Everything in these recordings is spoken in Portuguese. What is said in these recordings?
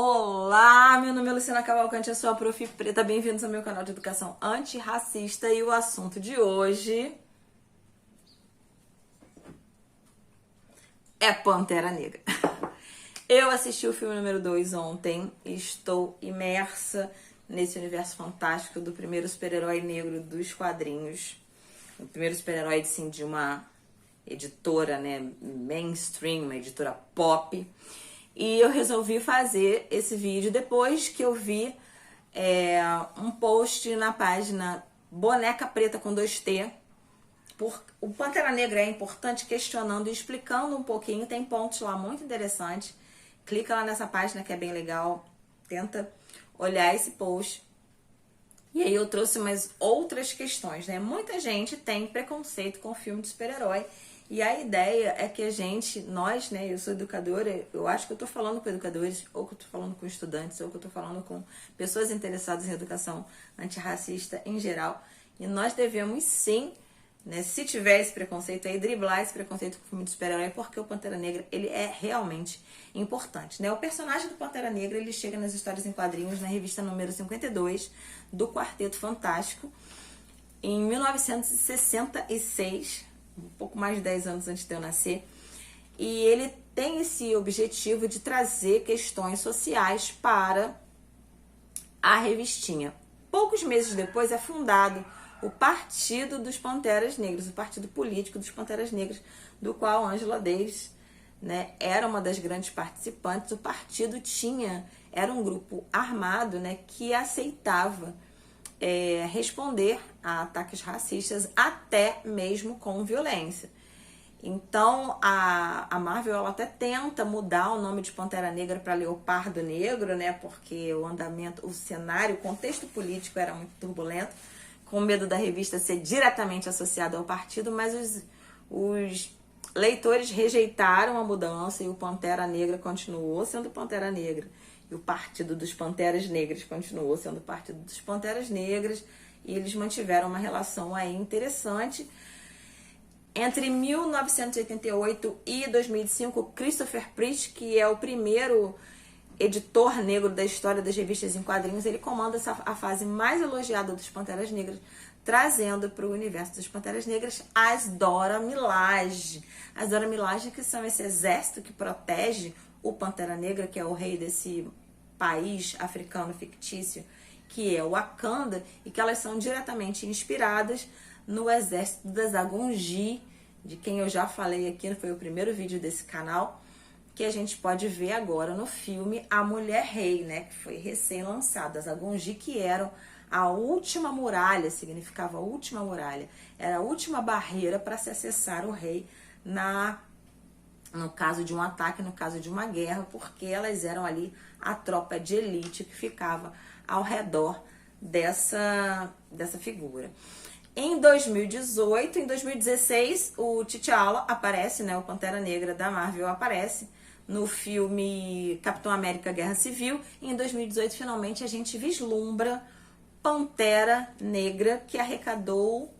Olá, meu nome é Luciana Cavalcante, eu sou a Prof. Preta, bem-vindos ao meu canal de educação antirracista e o assunto de hoje é Pantera Negra. Eu assisti o filme número 2 ontem e estou imersa nesse universo fantástico do primeiro super-herói negro dos quadrinhos, o primeiro super-herói assim, de uma editora, né, mainstream, uma editora pop. E eu resolvi fazer esse vídeo depois que eu vi um post na página Boneca Preta com 2T. O Pantera Negra é importante, questionando e explicando um pouquinho. Tem pontos lá muito interessantes. Clica lá nessa página que é bem legal. Tenta olhar esse post. E aí eu trouxe umas outras questões, né? Muita gente tem preconceito com filme de super-herói. E a ideia é que nós, né, eu sou educadora, eu acho que eu tô falando com educadores, ou que eu tô falando com estudantes, ou que eu tô falando com pessoas interessadas em educação antirracista em geral. E nós devemos sim, né, se tiver esse preconceito aí, driblar esse preconceito com o filme de super-herói, porque o Pantera Negra, ele é realmente importante, né? O personagem do Pantera Negra, ele chega nas histórias em quadrinhos, na revista número 52 do Quarteto Fantástico, em 1966, um pouco mais de 10 anos antes de eu nascer, e ele tem esse objetivo de trazer questões sociais para a revistinha. Poucos meses depois é fundado o Partido dos Panteras Negras, o partido político dos Panteras Negras, do qual Angela Davis, né, era uma das grandes participantes. O partido era um grupo armado, né, que aceitava responder a ataques racistas, até mesmo com violência. Então a Marvel, ela até tenta mudar o nome de Pantera Negra para Leopardo Negro, né? Porque o cenário, o contexto político era muito turbulento, com medo da revista ser diretamente associada ao partido, mas os leitores rejeitaram a mudança e o Pantera Negra continuou sendo Pantera Negra. E o Partido dos Panteras Negras continuou sendo o Partido dos Panteras Negras, e eles mantiveram uma relação aí interessante. Entre 1988 e 2005, Christopher Priest, que é o primeiro editor negro da história das revistas em quadrinhos, ele comanda a fase mais elogiada dos Panteras Negras, trazendo para o universo das Panteras Negras as Dora Milaje. As Dora Milaje, que são esse exército que protege o Pantera Negra, que é o rei desse país africano fictício, que é o Wakanda, e que elas são diretamente inspiradas no exército das Agonji, de quem eu já falei aqui, foi o primeiro vídeo desse canal, que a gente pode ver agora no filme A Mulher Rei, né, que foi recém-lançado. As Agonji, que eram a última muralha, significava a última muralha, era a última barreira para se acessar o rei no caso de um ataque, no caso de uma guerra, porque elas eram ali a tropa de elite que ficava ao redor dessa figura. Em 2018, em 2016, o T'Challa aparece, né, o Pantera Negra da Marvel aparece no filme Capitão América Guerra Civil, e em 2018, finalmente, a gente vislumbra Pantera Negra, que arrecadou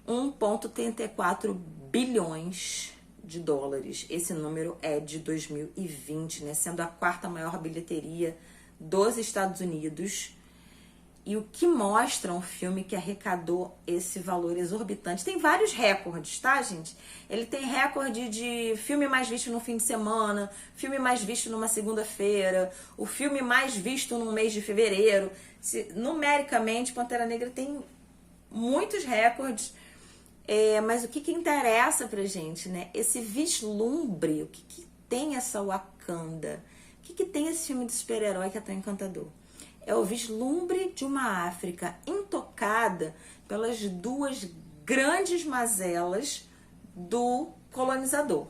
1,34 bilhões de dólares. Esse número é de 2020, né? Sendo a quarta maior bilheteria dos Estados Unidos. E o que mostra um filme que arrecadou esse valor exorbitante. Tem vários recordes, tá, gente? Ele tem recorde de filme mais visto no fim de semana, filme mais visto numa segunda-feira, o filme mais visto no mês de fevereiro. Numericamente, Pantera Negra tem muitos recordes. Mas o que interessa pra gente, né? Esse vislumbre, o que tem essa Wakanda? O que tem esse filme de super-herói que é tão encantador? É o vislumbre de uma África intocada pelas duas grandes mazelas do colonizador: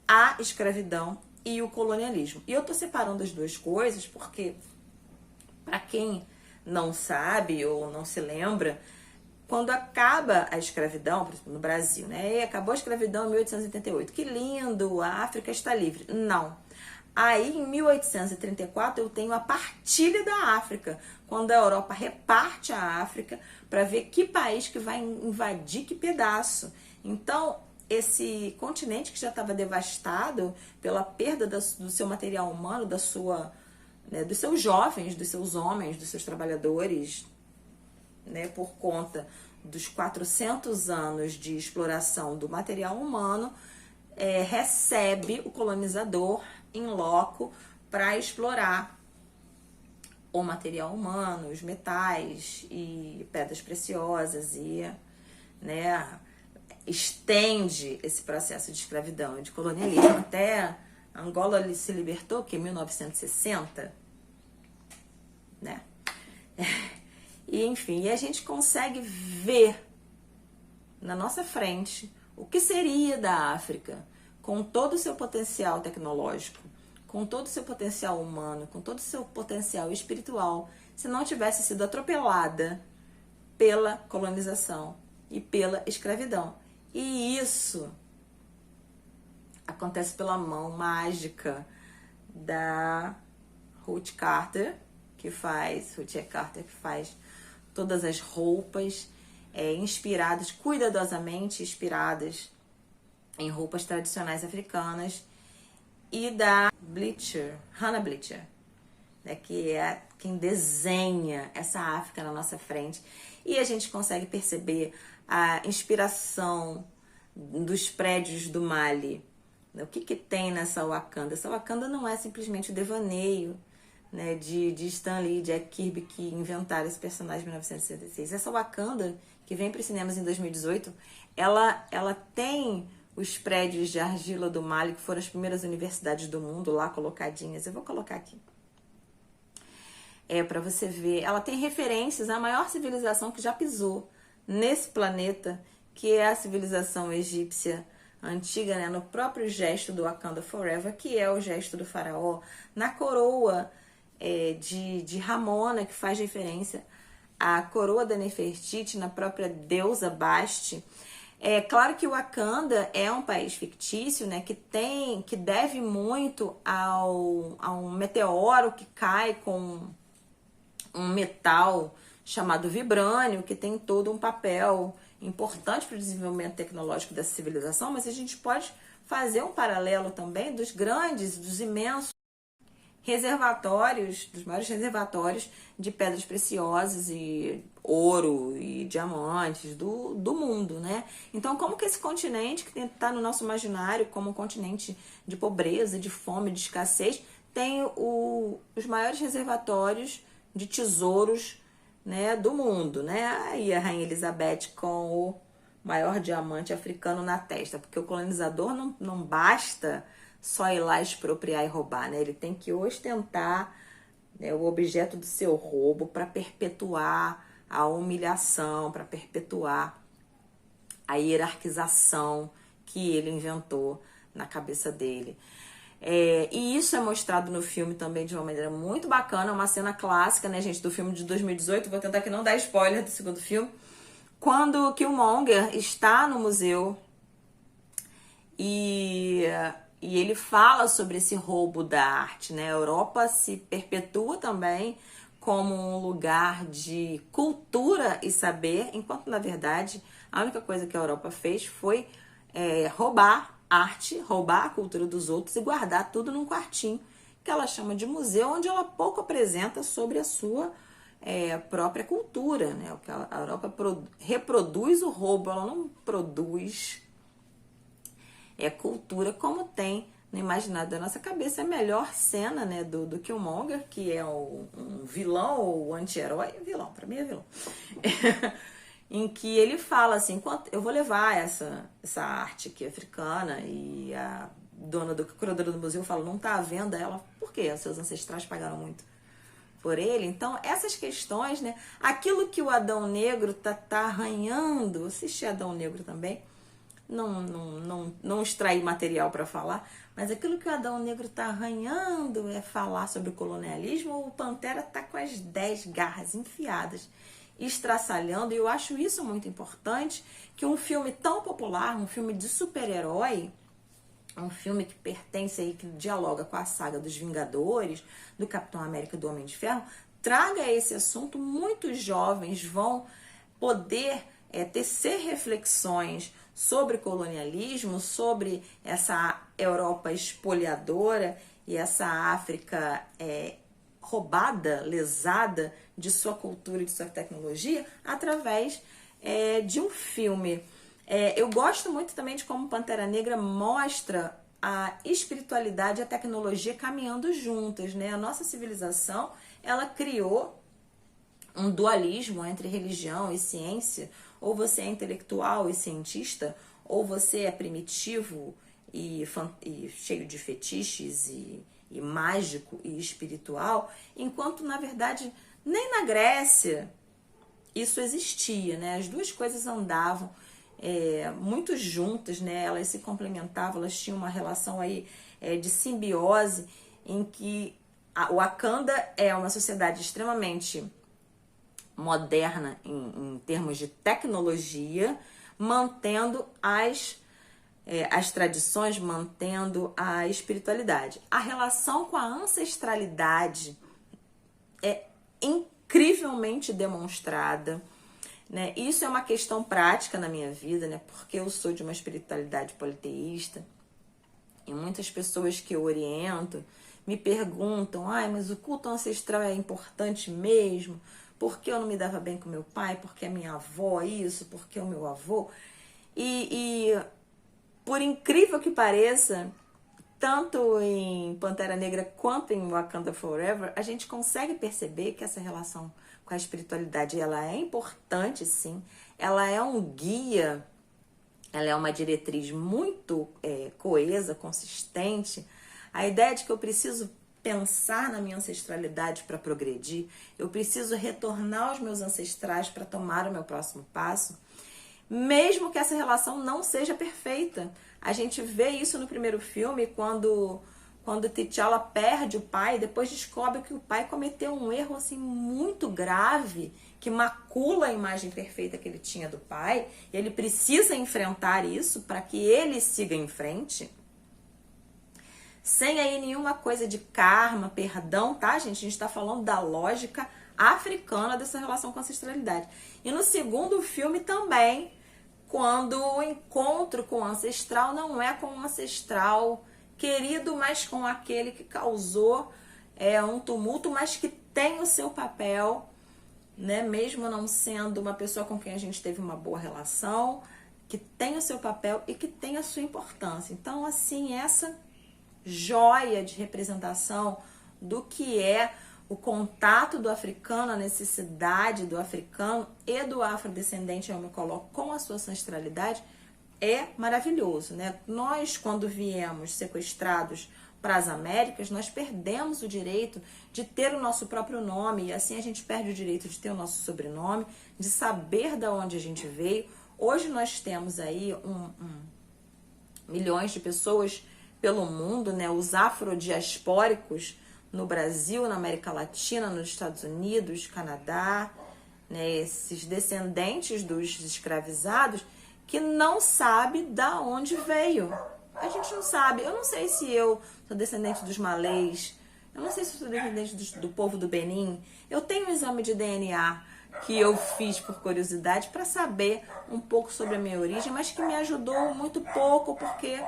a escravidão e o colonialismo. E eu tô separando as duas coisas porque, para quem não sabe ou não se lembra, quando acaba a escravidão, por exemplo, no Brasil, né? E acabou a escravidão em 1888. Que lindo, a África está livre. Não. Aí, em 1834, eu tenho a partilha da África, quando a Europa reparte a África para ver que país que vai invadir que pedaço. Então, esse continente que já estava devastado pela perda do seu material humano, né, dos seus jovens, dos seus homens, dos seus trabalhadores, né, por conta dos 400 anos de exploração do material humano, recebe o colonizador em loco para explorar o material humano, os metais e pedras preciosas e, né, estende esse processo de escravidão e de colonialismo até Angola se libertou, que em 1960, né? E enfim, a gente consegue ver na nossa frente o que seria da África com todo o seu potencial tecnológico, com todo o seu potencial humano, com todo o seu potencial espiritual, se não tivesse sido atropelada pela colonização e pela escravidão. E isso acontece pela mão mágica da Ruth Carter, Ruth Carter, que faz todas as roupas inspiradas, cuidadosamente inspiradas em roupas tradicionais africanas, e da Hannah Bleacher, né, que é quem desenha essa África na nossa frente. E a gente consegue perceber a inspiração dos prédios do Mali. O que tem nessa Wakanda? Essa Wakanda não é simplesmente o devaneio, né, de Stan Lee e Jack Kirby, que inventaram esse personagem em 1966. Essa Wakanda, que vem para os cinemas em 2018, ela tem os prédios de argila do Mali, que foram as primeiras universidades do mundo lá colocadinhas. Eu vou colocar aqui. Para você ver. Ela tem referências à maior civilização que já pisou nesse planeta, que é a civilização egípcia antiga, né, no próprio gesto do Wakanda Forever, que é o gesto do faraó, na coroa de Ramona, que faz referência à coroa da Nefertiti, na própria deusa Basti. É claro que o Wakanda é um país fictício, né, que deve muito a um meteoro que cai com um metal chamado vibrânio, que tem todo um papel importante para o desenvolvimento tecnológico dessa civilização, mas a gente pode fazer um paralelo também dos imensos reservatórios, dos maiores reservatórios de pedras preciosas e ouro e diamantes do mundo, né? Então, como que esse continente, que está no nosso imaginário como um continente de pobreza, de fome, de escassez, tem os maiores reservatórios de tesouros, né, do mundo, né? Aí a Rainha Elizabeth com o maior diamante africano na testa, porque o colonizador não basta só ir lá expropriar e roubar, né? Ele tem que ostentar, né, o objeto do seu roubo para perpetuar a humilhação, para perpetuar a hierarquização que ele inventou na cabeça dele. E isso é mostrado no filme também de uma maneira muito bacana, uma cena clássica, né, gente, do filme de 2018, vou tentar aqui não dar spoiler do segundo filme, quando Killmonger está no museu e ele fala sobre esse roubo da arte, né? A Europa se perpetua também como um lugar de cultura e saber, enquanto, na verdade, a única coisa que a Europa fez foi roubar arte, roubar a cultura dos outros e guardar tudo num quartinho que ela chama de museu, onde ela pouco apresenta sobre a sua própria cultura, né? A Europa reproduz o roubo, ela não produz cultura como tem no imaginário da nossa cabeça. A melhor cena, né, do Killmonger, que é um vilão ou anti-herói, vilão, pra mim é vilão, em que ele fala assim, eu vou levar essa arte aqui africana, e a curadora do museu fala, não tá à venda. Ela, por quê? Os seus ancestrais pagaram muito por ele. Então, essas questões, né, aquilo que o Adão Negro tá arranhando, assisti Adão Negro também, não extrair material para falar, mas aquilo que o Adão Negro está arranhando é falar sobre o colonialismo. O Pantera está com as 10 garras enfiadas, estraçalhando, e eu acho isso muito importante, que um filme tão popular, um filme de super-herói, um filme que pertence aí, que dialoga com a saga dos Vingadores, do Capitão América, do Homem de Ferro, traga esse assunto. Muitos jovens vão poder tecer reflexões sobre colonialismo, sobre essa Europa espoliadora e essa África roubada, lesada de sua cultura e de sua tecnologia através de um filme. Eu gosto muito também de como Pantera Negra mostra a espiritualidade e a tecnologia caminhando juntas, né? A nossa civilização, ela criou um dualismo entre religião e ciência. Ou você é intelectual e cientista, ou você é primitivo e cheio de fetiches e mágico e espiritual, enquanto na verdade nem na Grécia isso existia, né? As duas coisas andavam muito juntas, né? Elas se complementavam, elas tinham uma relação aí de simbiose, em que o Wakanda é uma sociedade extremamente moderna em termos de tecnologia, mantendo as tradições, mantendo a espiritualidade. A relação com a ancestralidade é incrivelmente demonstrada, né? Isso é uma questão prática na minha vida, né? Porque eu sou de uma espiritualidade politeísta e muitas pessoas que eu oriento me perguntam: mas o culto ancestral é importante mesmo? Por que eu não me dava bem com meu pai? Por que a minha avó isso? Por que o meu avô? E por incrível que pareça, tanto em Pantera Negra quanto em Wakanda Forever, a gente consegue perceber que essa relação com a espiritualidade, ela é importante, sim. Ela é um guia, ela é uma diretriz muito coesa, consistente. A ideia de que eu preciso pensar na minha ancestralidade para progredir, eu preciso retornar aos meus ancestrais para tomar o meu próximo passo, mesmo que essa relação não seja perfeita. A gente vê isso no primeiro filme, quando T'Challa perde o pai, depois descobre que o pai cometeu um erro assim muito grave, que macula a imagem perfeita que ele tinha do pai, e ele precisa enfrentar isso para que ele siga em frente. Sem aí nenhuma coisa de karma, perdão, tá, gente? A gente está falando da lógica africana dessa relação com a ancestralidade. E no segundo filme também, quando o encontro com o ancestral não é com o ancestral querido, mas com aquele que causou um tumulto, mas que tem o seu papel, né? Mesmo não sendo uma pessoa com quem a gente teve uma boa relação, que tem o seu papel e que tem a sua importância. Então, assim, essa joia de representação do que é o contato do africano, a necessidade do africano e do afrodescendente, eu me coloco, com a sua ancestralidade, é maravilhoso, né? Nós, quando viemos sequestrados para as Américas, nós perdemos o direito de ter o nosso próprio nome, e assim a gente perde o direito de ter o nosso sobrenome, de saber de onde a gente veio. Hoje nós temos aí milhões de pessoas pelo mundo, né? Os afrodiaspóricos no Brasil, na América Latina, nos Estados Unidos, Canadá, né? Esses descendentes dos escravizados que não sabe da onde veio. A gente não sabe. Eu não sei se eu sou descendente dos malês, eu não sei se eu sou descendente do povo do Benin. Eu tenho um exame de DNA que eu fiz por curiosidade para saber um pouco sobre a minha origem, mas que me ajudou muito pouco, porque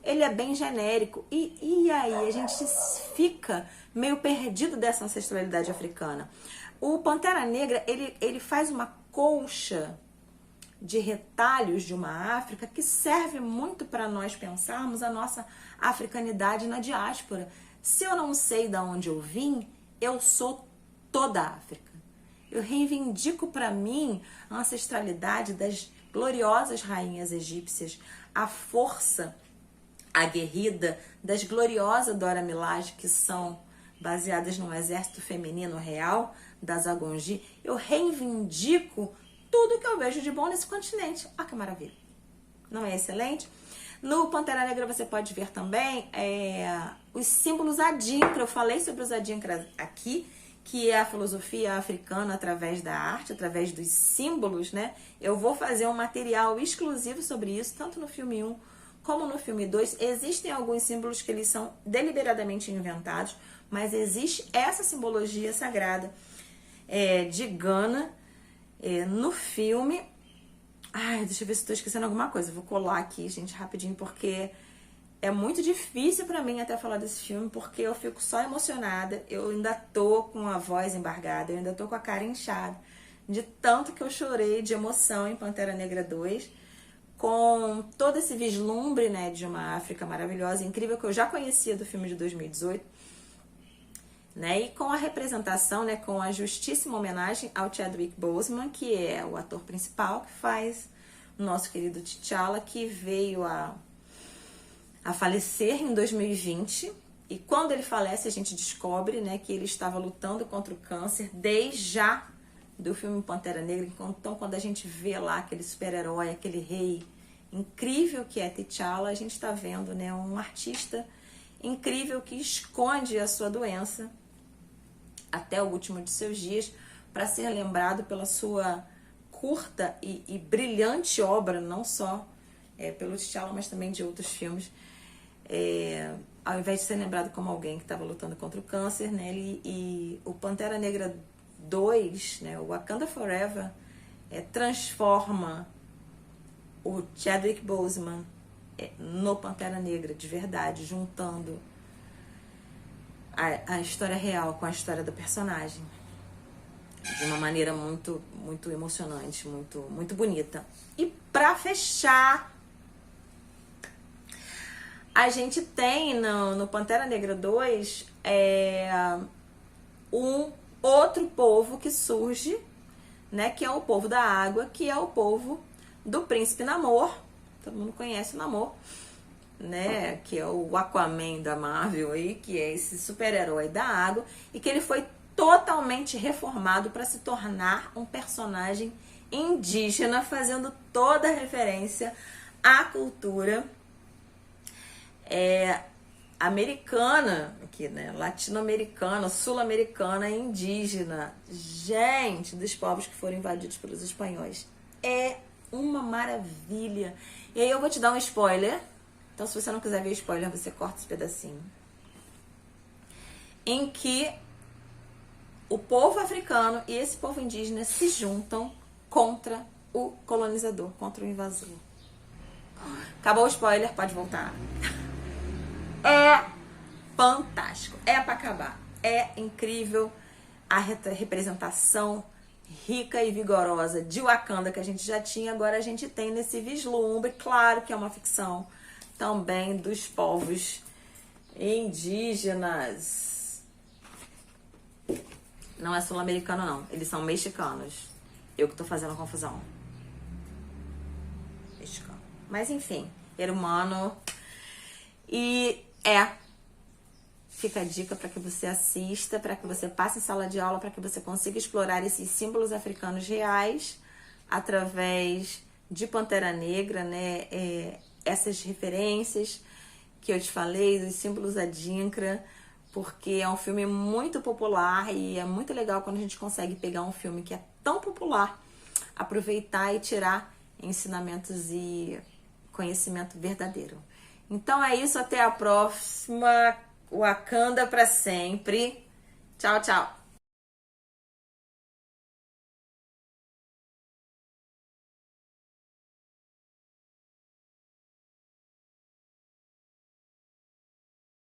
ele é bem genérico. E aí a gente fica meio perdido dessa ancestralidade africana. O Pantera Negra, ele faz uma colcha de retalhos de uma África que serve muito para nós pensarmos a nossa africanidade na diáspora. Se eu não sei de onde eu vim, eu sou toda a África. Eu reivindico para mim a ancestralidade das gloriosas rainhas egípcias, a força aguerrida das gloriosas Dora Milaje, que são baseadas no exército feminino real das Agonji. Eu reivindico tudo que eu vejo de bom nesse continente. Olha que maravilha. Não é excelente? No Pantera Negra você pode ver também os símbolos Adinkra. Eu falei sobre os Adinkra aqui, que é a filosofia africana através da arte, através dos símbolos, né? Eu vou fazer um material exclusivo sobre isso, tanto no filme 1 como no filme 2. Existem alguns símbolos que eles são deliberadamente inventados, mas existe essa simbologia sagrada de Gana no filme. Ai, deixa eu ver se eu tô esquecendo alguma coisa. Vou colar aqui, gente, rapidinho, porque é muito difícil pra mim até falar desse filme, porque eu fico só emocionada. Eu ainda tô com a voz embargada, eu ainda tô com a cara inchada, de tanto que eu chorei de emoção em Pantera Negra 2, com todo esse vislumbre, né, de uma África maravilhosa, incrível, que eu já conhecia do filme de 2018, né, e com a representação, né, com a justíssima homenagem ao Chadwick Boseman, que é o ator principal que faz o nosso querido T'Challa, que veio a falecer em 2020, e quando ele falece a gente descobre, né, que ele estava lutando contra o câncer desde já do filme Pantera Negra. Então quando a gente vê lá aquele super-herói, aquele rei incrível que é T'Challa, a gente está vendo, né, um artista incrível que esconde a sua doença até o último de seus dias, para ser lembrado pela sua curta e brilhante obra, não só pelo T'Challa, mas também de outros filmes. Ao invés de ser lembrado como alguém que estava lutando contra o câncer, né, e o Pantera Negra 2, né, o Wakanda Forever, transforma o Chadwick Boseman no Pantera Negra de verdade, juntando a história real com a história do personagem de uma maneira muito, muito emocionante, muito, muito bonita. E pra fechar, a gente tem no Pantera Negra 2 um outro povo que surge, né, que é o povo da água, que é o povo do Príncipe Namor. Todo mundo conhece o Namor, né, que é o Aquaman da Marvel aí, que é esse super-herói da água, e que ele foi totalmente reformado para se tornar um personagem indígena, fazendo toda a referência à cultura americana, aqui, né, latino-americana, sul-americana e indígena, gente, dos povos que foram invadidos pelos espanhóis. É uma maravilha. E aí eu vou te dar um spoiler. Então, se você não quiser ver spoiler, você corta esse pedacinho. Em que o povo africano e esse povo indígena se juntam contra o colonizador, contra o invasor. Acabou o spoiler, pode voltar. É fantástico, é pra acabar. É incrível a representação rica e vigorosa de Wakanda que a gente já tinha. Agora a gente tem nesse vislumbre, claro que é uma ficção também, dos povos indígenas. Não é sul-americano, não. Eles são mexicanos. Eu que tô fazendo confusão. Mexicano. Mas enfim, hermano. E fica a dica para que você assista, para que você passe em sala de aula, para que você consiga explorar esses símbolos africanos reais através de Pantera Negra, né? Essas referências que eu te falei, dos símbolos adinkra, porque é um filme muito popular e é muito legal quando a gente consegue pegar um filme que é tão popular, aproveitar e tirar ensinamentos e conhecimento verdadeiro. Então é isso, até a próxima. Wakanda pra sempre. Tchau, tchau.